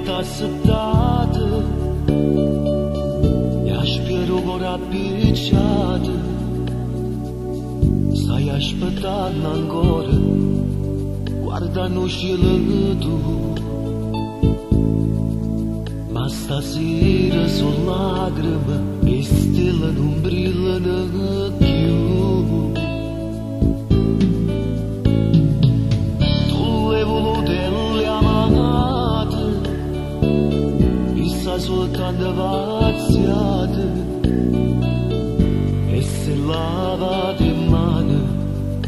assettada, i-aș pierdut picciata, sai aspettando ancora, guardando scelto, ma stasera sono lacrime e stelle non brillano più. Soltanto vaziate e se lavate in mano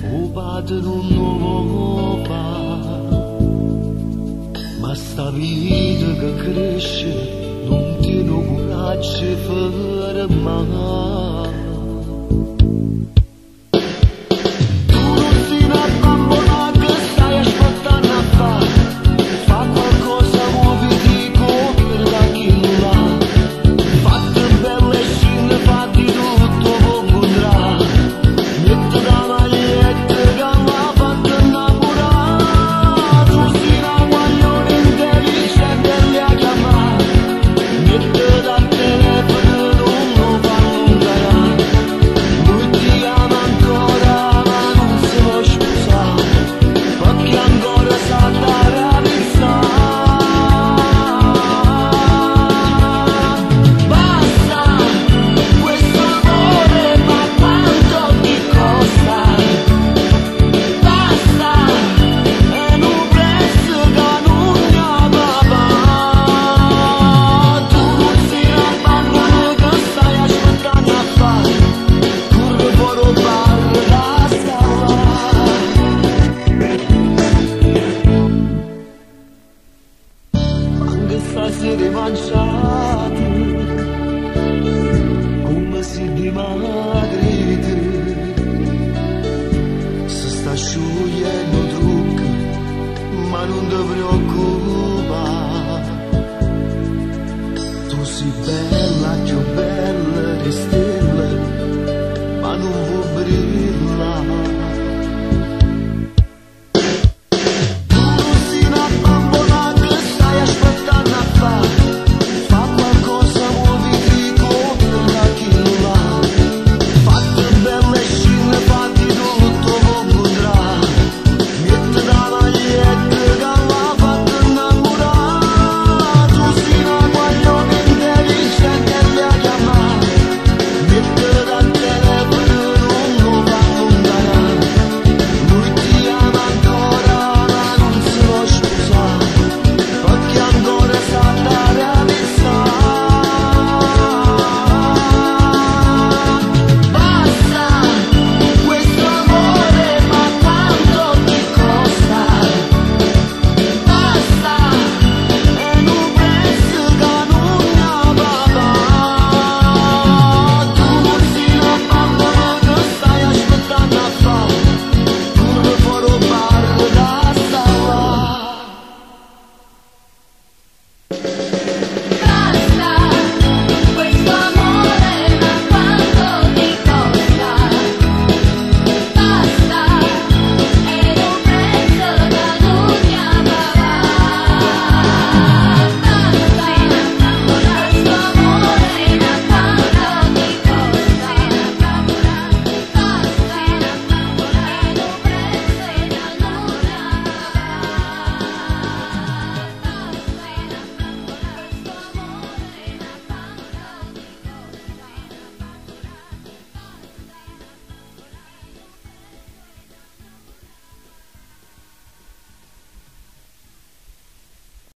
rubate un nuovo pa, ma sta vita che cresce non tiene coraggio di fermare. Stasera mangiate come si dimagrite, si sta sciogliendo trucco, ma non ti preoccupare.